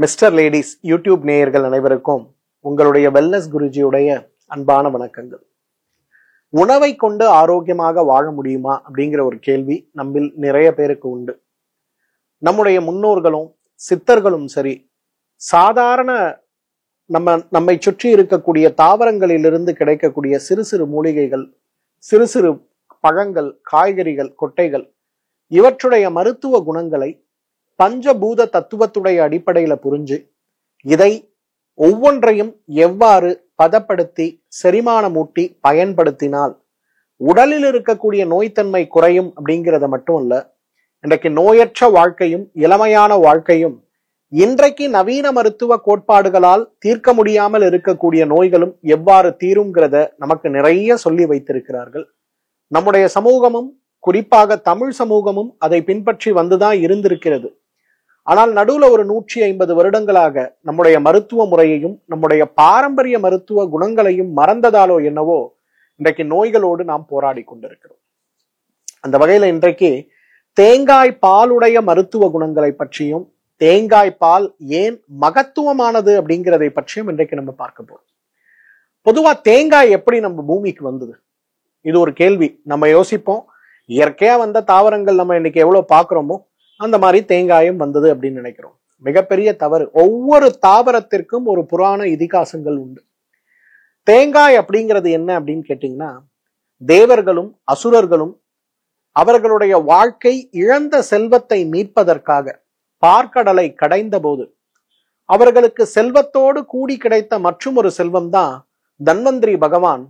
Mister ladies YouTube நேயர்கள் அனைவருக்கும் உங்களுடைய வெல்னஸ் குருஜியுடைய அன்பான வணக்கங்கள். உணவை கொண்டு ஆரோக்கியமாக வாழ முடியுமா அப்படிங்கிற ஒரு கேள்வி நம்மில் நிறைய பேருக்கு உண்டு. நம்முடைய முன்னோர்களும் சித்தர்களும் சரி, சாதாரண நம்மை சுற்றி இருக்கக்கூடிய தாவரங்களிலிருந்து கிடைக்கக்கூடிய சிறு சிறு மூலிகைகள், சிறு சிறு பழங்கள், காய்கறிகள், கொட்டைகள் இவற்றுடைய மருத்துவ குணங்களை பஞ்சபூத தத்துவத்துடைய அடிப்படையில புரிஞ்சு இதை ஒவ்வொன்றையும் எவ்வாறு பதப்படுத்தி செரிமானமூட்டி பயன்படுத்தினால் உடலில் இருக்கக்கூடிய நோய்த்தன்மை குறையும் அப்படிங்கிறத மட்டும் இல்ல, இன்றைக்கு நோயற்ற வாழ்க்கையும் இளமையான வாழ்க்கையும் இன்றைக்கு நவீன மருத்துவ கோட்பாடுகளால் தீர்க்க முடியாமல் இருக்கக்கூடிய நோய்களும் எவ்வாறு தீருங்கிறத நமக்கு நிறைய சொல்லி வைத்திருக்கிறார்கள். நம்முடைய சமூகமும் குறிப்பாக தமிழ் சமூகமும் அதை பின்பற்றி வந்துதான் இருந்திருக்கிறது. ஆனால் நடுவுல ஒரு 150 வருடங்களாக நம்முடைய மருத்துவ முறையையும் நம்முடைய பாரம்பரிய மருத்துவ குணங்களையும் மறந்ததாலோ என்னவோ இன்றைக்கு நோய்களோடு நாம் போராடி கொண்டிருக்கிறோம். அந்த வகையில இன்றைக்கு தேங்காய் பாலுடைய மருத்துவ குணங்களை பற்றியும் தேங்காய் பால் ஏன் மகத்துவமானது அப்படிங்கிறதை பற்றியும் இன்றைக்கு நம்ம பார்க்க போறோம். பொதுவா தேங்காய் எப்படி நம்ம பூமிக்கு வந்தது? இது ஒரு கேள்வி. நம்ம யோசிப்போம், இயற்கையா வந்த தாவரங்கள் நம்ம இன்னைக்கு எவ்வளவு பாக்குறோமோ அந்த மாதிரி தேங்காயும் வந்தது அப்படின்னு நினைக்கிறோம். மிகப்பெரிய தவறு. ஒவ்வொரு தாவரத்திற்கும் ஒரு புராண இதிகாசங்கள் உண்டு. தேங்காய் அப்படிங்கிறது என்ன அப்படின்னு கேட்டீங்கன்னா, தேவர்களும் அசுரர்களும் அவர்களுடைய வாழ்க்கை இழந்த செல்வத்தை மீட்பதற்காக பார்க்கடலை கடைந்த போது அவர்களுக்கு செல்வத்தோடு கூடி கிடைத்த மற்றும் ஒரு செல்வம் தான் தன்வந்திரி பகவான்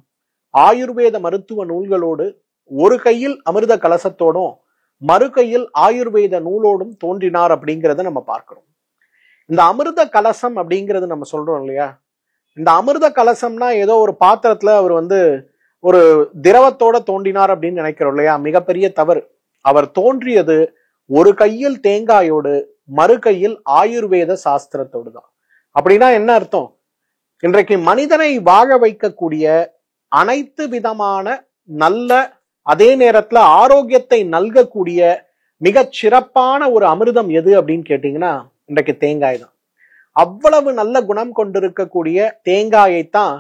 ஆயுர்வேத மருத்துவ நூல்களோடு ஒரு கையில் அமிர்த கலசத்தோடும் மறு கையில் ஆயுர்வேத நூலோடும் தோன்றினார் அப்படிங்கிறத நம்ம பார்க்கிறோம். இந்த அமிர்த கலசம் அப்படிங்கிறது நம்ம சொல்றோம் இல்லையா, இந்த அமிர்த கலசம்னா ஏதோ ஒரு பாத்திரத்துல அவர் ஒரு திரவத்தோட தோன்றினார் அப்படின்னு நினைக்கிறோம் இல்லையா, மிகப்பெரிய தவறு. அவர் தோன்றியது ஒரு கையில் தேங்காயோடு மறு கையில் ஆயுர்வேத சாஸ்திரத்தோடு தான். அப்படின்னா என்ன அர்த்தம்? இன்றைக்கு மனிதனை வாழ வைக்கக்கூடிய அனைத்து விதமான நல்ல, அதே நேரத்துல ஆரோக்கியத்தை நல்கக்கூடிய மிகச் சிறப்பான ஒரு அமிர்தம் எது அப்படின்னு கேட்டீங்கன்னா இன்றைக்கு தேங்காய் தான். அவ்வளவு நல்ல குணம் கொண்டிருக்கக்கூடிய தேங்காயைத்தான்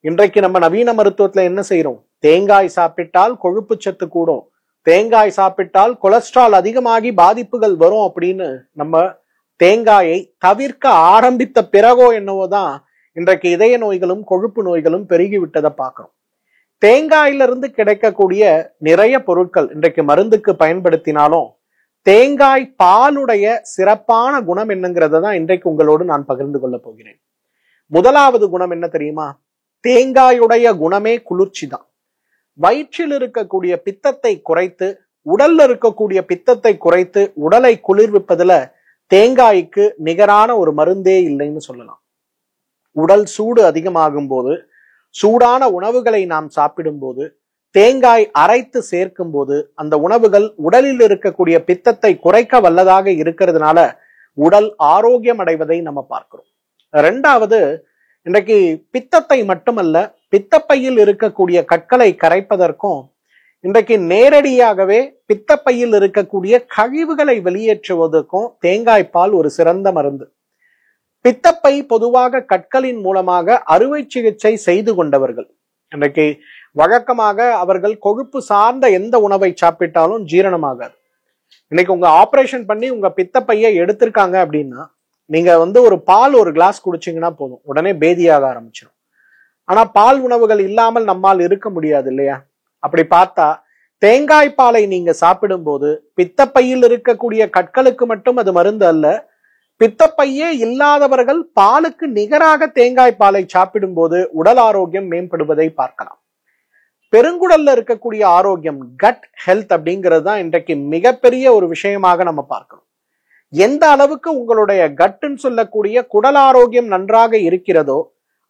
இன்றைக்கு நம்ம நவீன மருத்துவத்துல என்ன செய்யறோம்? தேங்காய் சாப்பிட்டால் கொழுப்பு சத்து கூடும், தேங்காய் சாப்பிட்டால் கொலஸ்ட்ரால் அதிகமாகி பாதிப்புகள் வரும் அப்படின்னு நம்ம தேங்காயை தவிர்க்க ஆரம்பித்த பிறகோ என்னவோதான் இன்றைக்கு இதய நோய்களும் கொழுப்பு நோய்களும் பெருகிவிட்டதை பார்க்கிறோம். தேங்காயிலிருந்து கிடைக்கக்கூடிய நிறைய பொருட்கள் இன்றைக்கு மருந்துக்கு பயன்படுத்தினாலும் தேங்காய் பாலுடைய சிறப்பான குணம் என்னங்கிறத தான் இன்றைக்கு உங்களோடு நான் பகிர்ந்து கொள்ள போகிறேன். முதலாவது குணம் என்ன தெரியுமா? தேங்காயுடைய குணமே குளிர்ச்சி தான். வயிற்றில் இருக்கக்கூடிய பித்தத்தை குறைத்து, உடல்ல இருக்கக்கூடிய பித்தத்தை குறைத்து உடலை குளிர்விப்பதுல தேங்காய்க்கு நிகரான ஒரு மருந்தே இல்லைன்னு சொல்லலாம். உடல் சூடு அதிகமாகும் போது, சூடான உணவுகளை நாம் சாப்பிடும் போது தேங்காய் அரைத்து சேர்க்கும் போது அந்த உணவுகள் உடலில் இருக்கக்கூடிய பித்தத்தை குறைக்க வல்லதாக இருக்கிறதுனால உடல் ஆரோக்கியம் அடைவதை நம்ம பார்க்கிறோம். இரண்டாவது, இன்றைக்கு பித்தத்தை மட்டுமல்ல, பித்தப்பையில் இருக்கக்கூடிய கற்களை கரைப்பதற்கும் இன்றைக்கு நேரடியாகவே பித்தப்பையில் இருக்கக்கூடிய கழிவுகளை வெளியேற்றுவதற்கும் தேங்காய் பால் ஒரு சிறந்த மருந்து. பித்தப்பை பொதுவாக கற்களின் மூலமாக அறுவை சிகிச்சை செய்து கொண்டவர்கள் இன்றைக்கு வழக்கமாக அவர்கள் கொழுப்பு சார்ந்த எந்த உணவை சாப்பிட்டாலும் ஜீரணமாகாது. இன்னைக்கு உங்க ஆபரேஷன் பண்ணி உங்க பித்தப்பையை எடுத்திருக்காங்க அப்படின்னா நீங்க ஒரு பால் ஒரு கிளாஸ் குடிச்சீங்கன்னா போதும், உடனே பேதியாக ஆரம்பிச்சிடும். ஆனா பால் உணவுகள் இல்லாமல் நம்மால் இருக்க முடியாது இல்லையா? அப்படி பார்த்தா தேங்காய் பாலை நீங்க சாப்பிடும் போது பித்தப்பையில் இருக்கக்கூடிய கற்களுக்கு மட்டும் அது மருந்து அல்ல, பித்தப்பையே இல்லாதவர்கள் பாலுக்கு நிகராக தேங்காய் பாலை சாப்பிடும் போது உடல் ஆரோக்கியம் மேம்படுவதை பார்க்கலாம். பெருங்குடல்ல இருக்கக்கூடிய ஆரோக்கியம், கட் ஹெல்த் அப்படிங்கிறது தான் இன்றைக்கு மிகப்பெரிய ஒரு விஷயமாக நம்ம பார்க்கணும். எந்த அளவுக்கு உங்களுடைய கட்டுன்னு சொல்லக்கூடிய குடல் ஆரோக்கியம் நன்றாக இருக்கிறதோ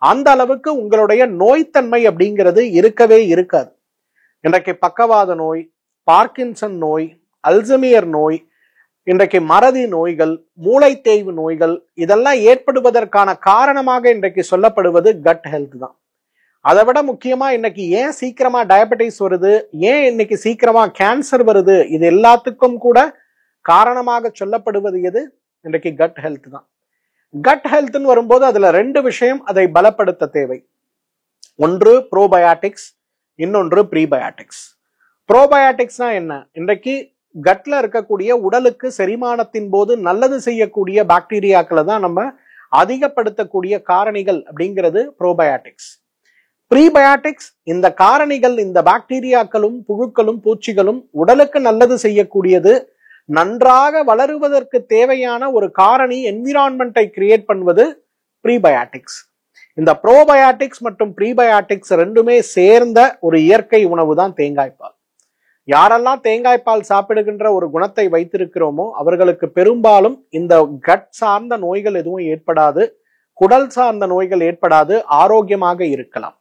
அந்த அளவுக்கு உங்களுடைய நோய்த்தன்மை அப்படிங்கிறது இருக்கவே இருக்காது. இன்றைக்கு பக்கவாத நோய், பார்க்கின்சன் நோய், அல்சைமர் நோய், இன்றைக்கு மறதி நோய்கள், மூளை தேய்வு நோய்கள் இதெல்லாம் ஏற்படுவதற்கான காரணமாக இன்றைக்கு சொல்லப்படுவது கட் ஹெல்த் தான். அதை விட முக்கியமா இன்னைக்கு ஏன் சீக்கிரமா டயபெட்டிஸ் வருது, ஏன் இன்னைக்கு சீக்கிரமா கேன்சர் வருது, இது எல்லாத்துக்கும் கூட காரணமாக சொல்லப்படுவது எது? இன்றைக்கு கட் ஹெல்த் தான். கட் ஹெல்த்னு வரும்போது அதுல ரெண்டு விஷயம் அதை பலப்படுத்த தேவை. ஒன்று ப்ரோபயாட்டிக்ஸ், இன்னொன்று ப்ரீபயாட்டிக்ஸ். ப்ரோபயாட்டிக்ஸ்னா என்ன? இன்றைக்கு கட்ல இருக்கக்கூடிய உடலுக்கு செரிமானத்தின் போது நல்லது செய்யக்கூடிய பாக்டீரியாக்களை தான் நம்ம அதிகப்படுத்தக்கூடிய காரணிகள் அப்படிங்கிறது ப்ரோபயாட்டிக்ஸ். ப்ரீபயாட்டிக்ஸ் இந்த காரணிகள், இந்த பாக்டீரியாக்களும் புழுக்களும் பூச்சிகளும் உடலுக்கு நல்லது செய்யக்கூடியது, நன்றாக வளருவதற்கு தேவையான ஒரு காரணி என்விரான்மெண்டை கிரியேட் பண்ணுவது ப்ரீபயாட்டிக்ஸ். இந்த ப்ரோபயாட்டிக்ஸ் மற்றும் ப்ரீபயாட்டிக்ஸ் ரெண்டுமே சேர்ந்த ஒரு இயற்கை உணவு தான் தேங்காய்பால். யாரெல்லாம் தேங்காய்பால் சாப்பிடுகின்ற ஒரு குணத்தை வைத்திருக்கிறோமோ அவர்களுக்கு பெரும்பாலும் இந்த கட் சார்ந்த நோய்கள் எதுவும் ஏற்படாது, குடல் சார்ந்த நோய்கள் ஏற்படாது, ஆரோக்கியமாக இருக்கலாம்.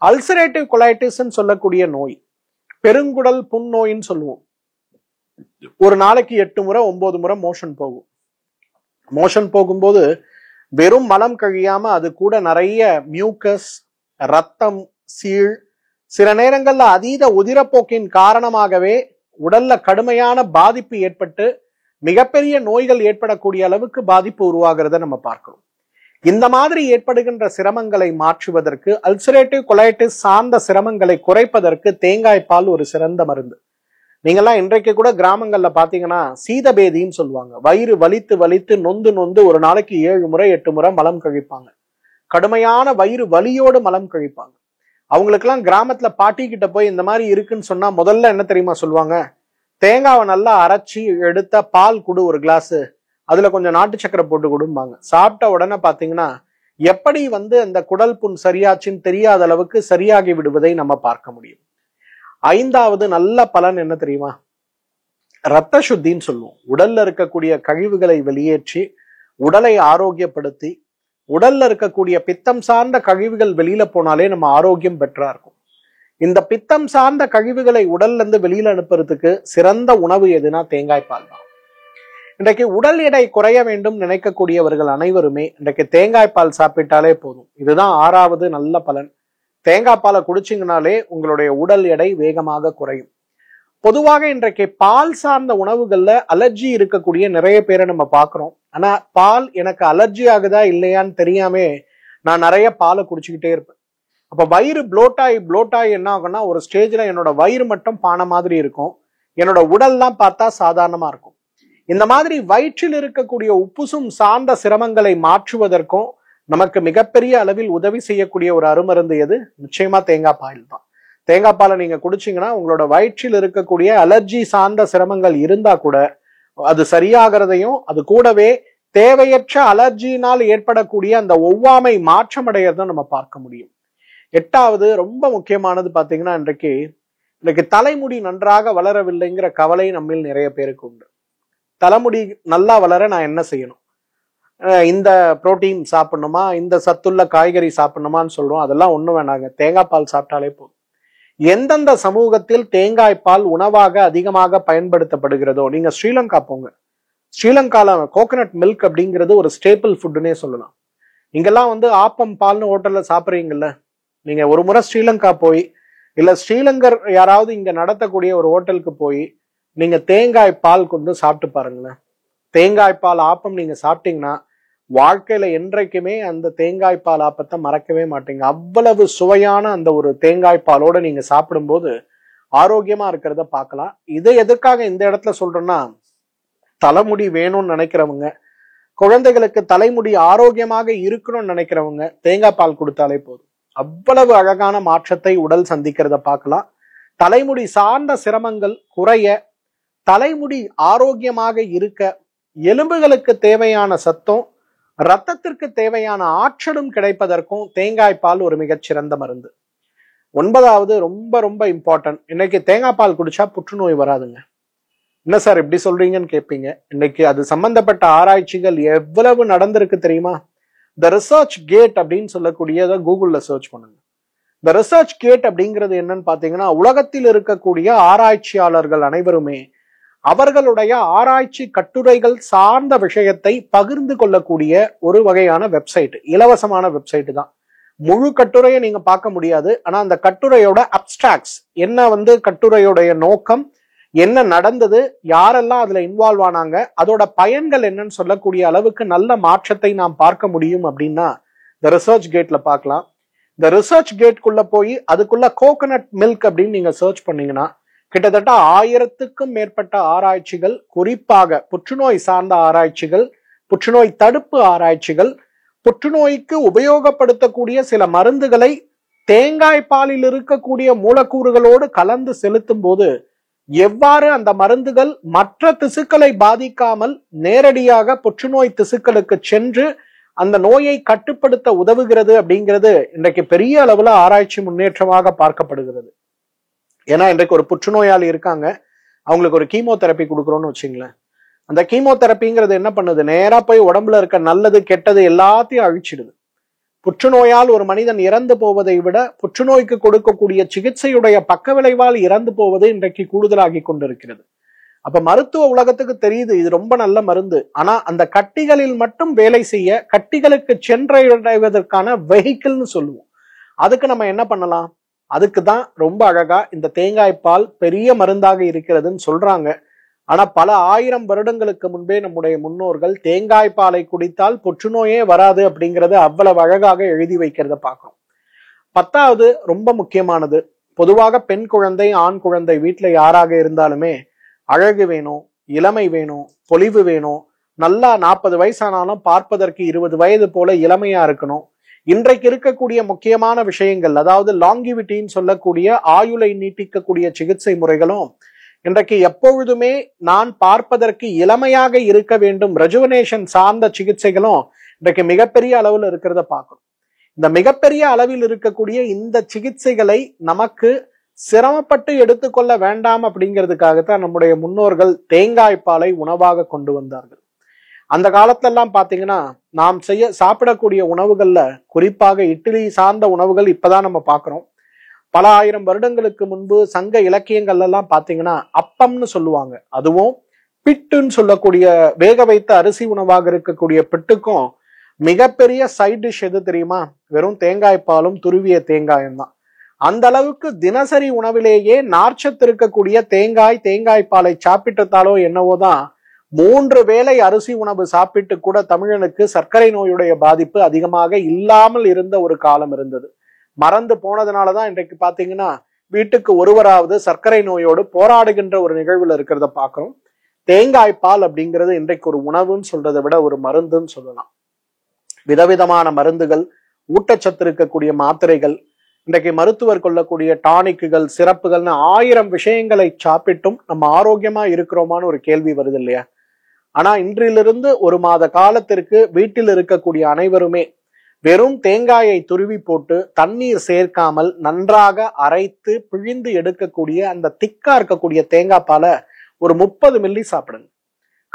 அல்சரேட்டிவ் கொலைட்டிஸ் சொல்லக்கூடிய நோய், பெருங்குடல் புண்ணோயின்னு சொல்லுவோம். ஒரு நாளைக்கு 8 முறை 9 முறை மோஷன் போகும். மோஷன் போகும்போது வெறும் மலம் கழியாம அது கூட நிறைய மியூக்கஸ், ரத்தம், சீழ், சில நேரங்கள்ல அதீத உதிரப்போக்கின் காரணமாகவே உடல்ல கடுமையான பாதிப்பு ஏற்பட்டு மிகப்பெரிய நோய்கள் ஏற்படக்கூடிய அளவுக்கு பாதிப்பு உருவாகிறத நம்ம பார்க்கிறோம். இந்த மாதிரி ஏற்படுகின்ற சிரமங்களை மாற்றுவதற்கு, அல்சரேட்டிவ் கொலைட்டிஸ் சார்ந்த சிரமங்களை குறைப்பதற்கு தேங்காய்பால் ஒரு சிறந்த மருந்து. நீங்கெல்லாம் இன்றைக்கு கூட கிராமங்கள்ல பாத்தீங்கன்னா சீதபேதின்னு சொல்லுவாங்க. வயிறு வலித்து வலித்து நொந்து நொந்து ஒரு நாளைக்கு 7 முறை 8 முறை மலம் கழிப்பாங்க. கடுமையான வயிறு வலியோடு மலம் கழிப்பாங்க. அவங்களுக்கெல்லாம் கிராமத்துல பாட்டி கிட்ட போய் இந்த மாதிரி இருக்குன்னு சொன்னா முதல்ல என்ன தெரியுமா சொல்லுவாங்க? தேங்காவை நல்லா அரைச்சி எடுத்த பால் குடு ஒரு கிளாஸ், அதுல கொஞ்சம் நாட்டு சக்கரை போட்டு கொடுப்பாங்க. சாப்பிட்ட உடனே பாத்தீங்கன்னா எப்படி அந்த குடல் புண் சரியாச்சுன்னு தெரியாத அளவுக்கு சரியாகி விடுவதை நம்ம பார்க்க முடியும். 5வது நல்ல பலன் என்ன தெரியுமா? ரத்த சுத்தின்னு சொல்லுவோம். உடல்ல இருக்கக்கூடிய கழிவுகளை வெளியேற்றி உடலை ஆரோக்கியப்படுத்தி, உடல்ல இருக்கக்கூடிய பித்தம் சார்ந்த கழிவுகள் வெளியில போனாலே நம்ம ஆரோக்கியம் பெற்றா இருக்கும். இந்த பித்தம் சார்ந்த கழிவுகளை உடல்ல இருந்து வெளியில அனுப்புறதுக்கு சிறந்த உணவு எதுனா தேங்காய்பால் தான். இன்றைக்கு உடல் எடை குறைய வேண்டும் நினைக்கக்கூடியவர்கள் அனைவருமே இன்றைக்கு தேங்காய்பால் சாப்பிட்டாலே போதும். இதுதான் 6வது நல்ல பலன். தேங்காய் பாலை குடிச்சிங்கனாலே உங்களுடைய உடல் எடை வேகமாக குறையும். பொதுவாக இன்றைக்கு பால் சார்ந்த உணவுகள்ல அலர்ஜி இருக்கக்கூடிய நிறைய பேரை நம்ம பார்க்கிறோம். ஆனா பால் எனக்கு அலர்ஜி ஆகுதா இல்லையான்னு தெரியாம நான் நிறைய பாலை குடிச்சுக்கிட்டே இருப்பேன். அப்ப வயிறு ப்ளோட்டாய் என்ன ஆகும்னா ஒரு ஸ்டேஜ்ல என்னோட வயிறு மட்டும் பானை மாதிரி இருக்கும், என்னோட உடல்லாம் பார்த்தா சாதாரணமா இருக்கும். இந்த மாதிரி வயிற்றில் இருக்கக்கூடிய உப்புசும் சார்ந்த சிரமங்களை மாற்றுவதற்கும் நமக்கு மிகப்பெரிய அளவில் உதவி செய்யக்கூடிய ஒரு அருமருந்து எது? நிச்சயமா தேங்காய் பால் தான். தேங்காய் பாலை நீங்க குடிச்சீங்கன்னா உங்களோட வயிற்றில் இருக்கக்கூடிய அலர்ஜி சார்ந்த சிரமங்கள் இருந்தா கூட அது சரியாகிறதையும், அது கூடவே தேவையற்ற அலர்ஜியினால் ஏற்படக்கூடிய அந்த ஒவ்வாமை மாற்றம் அடையறதும் நம்ம பார்க்க முடியும். 8வது ரொம்ப முக்கியமானது பாத்தீங்கன்னா இன்றைக்கு தலைமுடி நன்றாக வளரவில்லைங்கிற கவலை நம்மில் நிறைய பேருக்கு உண்டு. தலைமுடி நல்லா வளர நான் என்ன செய்யணும்? இந்த புரோட்டீன் சாப்பிடணுமா, இந்த சத்துள்ள காய்கறி சாப்பிடணுமான்னு சொல்றோம். அதெல்லாம் ஒண்ணும் வேணாங்க, தேங்காய் பால் சாப்பிட்டாலே போதும். எந்தெந்த சமூகத்தில் தேங்காய் பால் உணவாக அதிகமாக பயன்படுத்தப்படுகிறதோ, நீங்க ஸ்ரீலங்கா போங்க, ஸ்ரீலங்கால கோகனட் மில்க் அப்படிங்கிறது ஒரு ஸ்டேபிள் ஃபுட்னே சொல்லலாம். இங்கெல்லாம் ஆப்பம் பால்னு ஹோட்டல்ல சாப்பிட்றீங்கல்ல, நீங்க ஒரு முறை ஸ்ரீலங்கா போய் இல்ல ஸ்ரீலங்கர் யாராவது இங்க நடத்தக்கூடிய ஒரு ஹோட்டலுக்கு போய் நீங்க தேங்காய் பால் கொண்டு சாப்பிட்டு பாருங்களேன். தேங்காய் பால் ஆப்பம் நீங்க சாப்பிட்டீங்கன்னா வாழ்க்கையில என்றைக்குமே அந்த தேங்காய் பால் ஆப்பத்தை மறக்கவே மாட்டீங்க. அவ்வளவு சுவையான அந்த ஒரு தேங்காய் பாலோட நீங்க சாப்பிடும்போது ஆரோக்கியமா இருக்கிறத பார்க்கலாம். இதை எதற்காக இந்த இடத்துல சொல்றேன்னா, தலைமுடி வேணும்னு நினைக்கிறவங்க, குழந்தைகளுக்கு தலைமுடி ஆரோக்கியமாக இருக்கணும்னு நினைக்கிறவங்க தேங்காய் பால் கொடுத்தாலே போதும். அவ்வளவு அழகான மாற்றத்தை உடல் சந்திக்கிறத பார்க்கலாம். தலைமுடி சார்ந்த சிரமங்கள் குறைய, தலைமுடி ஆரோக்கியமாக இருக்க, எலும்புகளுக்கு தேவையான சத்தும் ரத்தத்திற்கு தேவையான ஆற்றலும் கிடைப்பதற்கும் தேங்காய் பால் ஒரு மிகச்சிறந்த மருந்து. 9வது ரொம்ப ரொம்ப இம்பார்ட்டன்ட், இன்னைக்கு தேங்காய் பால் குடிச்சா புற்றுநோய் வராதுங்க. என்ன சார் இப்படி சொல்றீங்கன்னு கேட்பீங்க. இன்னைக்கு அது சம்பந்தப்பட்ட ஆராய்ச்சிகள் எவ்வளவு நடந்திருக்கு தெரியுமா? த ரிசர்ச் கேட் அப்படின்னு சொல்லக்கூடியதை கூகுள்ல சர்ச் பண்ணுங்க. த ரிசர்ச் கேட் அப்படிங்கிறது என்னன்னு பாத்தீங்கன்னா, உலகத்தில் இருக்கக்கூடிய ஆராய்ச்சியாளர்கள் அனைவருமே அவர்களுடைய ஆராய்ச்சி கட்டுரைகள் சார்ந்த விஷயத்தை பகிர்ந்து கொள்ளக்கூடிய ஒரு வகையான வெப்சைட், இலவசமான வெப்சைட் தான். முழு கட்டுரையை நீங்க பார்க்க முடியாது, ஆனா அந்த கட்டுரையோட அப்ஸ்ட்ராக்ட்ஸ் என்ன, கட்டுரையுடைய நோக்கம் என்ன நடந்தது, யாரெல்லாம் அதுல இன்வால்வ் ஆனாங்க, அதோட பயன்கள் என்னன்னு சொல்லக்கூடிய அளவுக்கு நல்ல மாற்றத்தை நாம் பார்க்க முடியும் அப்படின்னா இந்த ரிசர்ச் கேட்ல பார்க்கலாம். இந்த ரிசர்ச் கேட்குள்ள போய் அதுக்குள்ள கோகனட் மில்க் அப்படின்னு நீங்க சர்ச் பண்ணீங்கன்னா கிட்டத்தட்ட 1000க்கும் மேற்பட்ட ஆராய்ச்சிகள், குறிப்பாக புற்றுநோய் சார்ந்த ஆராய்ச்சிகள், புற்றுநோய் தடுப்பு ஆராய்ச்சிகள், புற்றுநோய்க்கு உபயோகப்படுத்தக்கூடிய சில மருந்துகளை தேங்காய் பாலில் இருக்கக்கூடிய மூலக்கூறுகளோடு கலந்து செலுத்தும் போது எவ்வாறு அந்த மருந்துகள் மற்ற திசுக்களை பாதிக்காமல் நேரடியாக புற்றுநோய் திசுக்களுக்கு சென்று அந்த நோயை கட்டுப்படுத்த உதவுகிறது அப்படிங்கிறது இன்றைக்கு பெரிய அளவுல ஆராய்ச்சி முன்னேற்றமாக பார்க்கப்படுகிறது. ஏன்னா இன்றைக்கு ஒரு புற்றுநோயாளி இருக்காங்க, அவங்களுக்கு ஒரு கீமோதெரப்பி கொடுக்குறோம்னு வச்சுங்களேன். அந்த கீமோதெரப்பிங்கிறது என்ன பண்ணுது, நேரா போய் உடம்புல இருக்க நல்லது கெட்டது எல்லாத்தையும் அழிச்சிடுது. புற்றுநோயால் ஒரு மனிதன் இறந்து போவதை விட புற்றுநோய்க்கு கொடுக்கக்கூடிய சிகிச்சையுடைய பக்க விளைவால் இறந்து போவது இன்றைக்கு கூடுதலாகி கொண்டிருக்கிறது. அப்ப மருத்துவ உலகத்துக்கு தெரியுது இது ரொம்ப நல்ல மருந்து, ஆனா அந்த கட்டிகளில் மட்டும் வேலை செய்ய, கட்டிகளுக்கு சென்றடைவதற்கான வெஹிக்கிள்னு சொல்லுவோம். அதுக்கு நம்ம என்ன பண்ணலாம், அதுக்கு தான் ரொம்ப அழகா இந்த தேங்காய் பால் பெரிய மருந்தாக இருக்கிறதுன்னு சொல்றாங்க. ஆனா பல 1000 வருடங்களுக்கு முன்பே நம்முடைய முன்னோர்கள் தேங்காய் பாலை குடித்தால் புற்றுநோயே வராது அப்படிங்கறத அவ்வளவு அழகாக எழுதி வைக்கிறத பார்க்கணும். 10வது ரொம்ப முக்கியமானது, பொதுவாக பெண் குழந்தை ஆண் குழந்தை வீட்டுல யாராக இருந்தாலுமே அழகு வேணும், இளமை வேணும், பொலிவு வேணும், நல்லா 40 வயசானாலும் பார்ப்பதற்கு 20 வயது போல இளமையா இருக்கணும். இன்றைக்கு இருக்கக்கூடிய முக்கியமான விஷயங்கள், அதாவது லாங்கிவிட்டின்னு சொல்லக்கூடிய ஆயுளை நீட்டிக்கக்கூடிய சிகிச்சை முறைகளும் இன்றைக்கு எப்பொழுதுமே நான் பார்ப்பதற்கு இளமையாக இருக்க வேண்டும், ரெஜுவனேஷன் சார்ந்த சிகிச்சைகளும் இன்றைக்கு மிகப்பெரிய அளவில் இருக்கிறத பார்க்கணும். இந்த மிகப்பெரிய அளவில் இருக்கக்கூடிய இந்த சிகிச்சைகளை நமக்கு சிரமப்பட்டு எடுத்துக்கொள்ள வேண்டாம் அப்படிங்கிறதுக்காகத்தான் நம்முடைய முன்னோர்கள் தேங்காய் பாலை உணவாக கொண்டு வந்தார்கள். அந்த காலத்துல எல்லாம் பாத்தீங்கன்னா நாம் சாப்பிடக்கூடிய உணவுகள்ல குறிப்பாக இட்லி சார்ந்த உணவுகள் இப்பதான் நம்ம பாக்குறோம். பல 1000 வருடங்களுக்கு முன்பு சங்க இலக்கியங்கள் எல்லாம் பாத்தீங்கன்னா அப்பம்னு சொல்லுவாங்க. அதுவும் பிட்டுன்னு சொல்லக்கூடிய வேக வைத்த அரிசி உணவாக இருக்கக்கூடிய பிட்டுக்கும் மிகப்பெரிய சைட் டிஷ் எது தெரியுமா, வெறும் தேங்காய் பாலும் துருவிய தேங்காயும் தான். அந்த அளவுக்கு தினசரி உணவிலேயே நார்ச்சத்து இருக்கக்கூடிய தேங்காய் பாலை சாப்பிட்டதாலோ என்னவோதான் 3 வேளை அரிசி உணவு சாப்பிட்டு கூட தமிழனுக்கு சர்க்கரை நோயுடைய பாதிப்பு அதிகமாக இல்லாமல் இருந்த ஒரு காலம் இருந்தது. மறந்து போனதுனாலதான் இன்றைக்கு பாத்தீங்கன்னா வீட்டுக்கு ஒருவராவது சர்க்கரை நோயோடு போராடுகின்ற ஒரு நிகழ்வுல இருக்கிறத பாக்குறோம். தேங்காய் பால் அப்படிங்கிறது இன்றைக்கு ஒரு உணவுன்னு சொல்றதை விட ஒரு மருந்துன்னு சொல்லலாம். விதவிதமான மருந்துகள், ஊட்டச்சத்து இருக்கக்கூடிய மாத்திரைகள், இன்றைக்கு மருத்துவர் கொள்ளக்கூடிய டானிக்குகள், சிறப்புகள்னு 1000 விஷயங்களை சாப்பிட்டும் நம்ம ஆரோக்கியமா இருக்கிறோமான்னு ஒரு கேள்வி வருது இல்லையா? ஆனா இன்றிலிருந்து ஒரு மாத காலத்திற்கு வீட்டில் இருக்கக்கூடிய அனைவருமே வெறும் தேங்காயை துருவி போட்டு தண்ணீர் சேர்க்காமல் நன்றாக அரைத்து பிழிந்து எடுக்கக்கூடிய அந்த திக்கா இருக்கக்கூடிய தேங்காய் பாலை ஒரு 30 மில்லி சாப்பிடுங்க.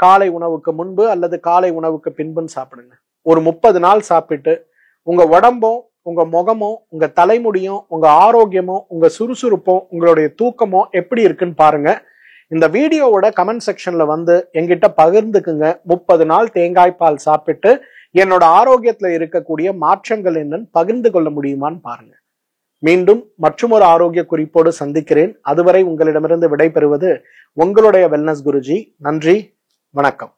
காலை உணவுக்கு முன்பு அல்லது காலை உணவுக்கு பின்புன்னு சாப்பிடுங்க. ஒரு 30 நாள் சாப்பிட்டு உங்க உடம்பும், உங்க முகமும், உங்க தலைமுடியும், உங்க ஆரோக்கியமும், உங்க சுறுசுறுப்பும், உங்களுடைய தூக்கமும் எப்படி இருக்குன்னு பாருங்க. இந்த வீடியோவோட கமெண்ட் செக்ஷன்ல வந்து என்கிட்ட பகிர்ந்துக்குங்க. 30 நாள் தேங்காய் பால் சாப்பிட்டு என்னோட ஆரோக்கியத்துல இருக்கக்கூடிய மாற்றங்கள் என்னன்னு பகிர்ந்து கொள்ள முடியுமான்னு பாருங்க. மீண்டும் மற்றொரு ஆரோக்கிய குறிப்போடு சந்திக்கிறேன். அதுவரை உங்களிடமிருந்து விடைபெறுவது உங்களுடைய வெல்னஸ் குருஜி. நன்றி, வணக்கம்.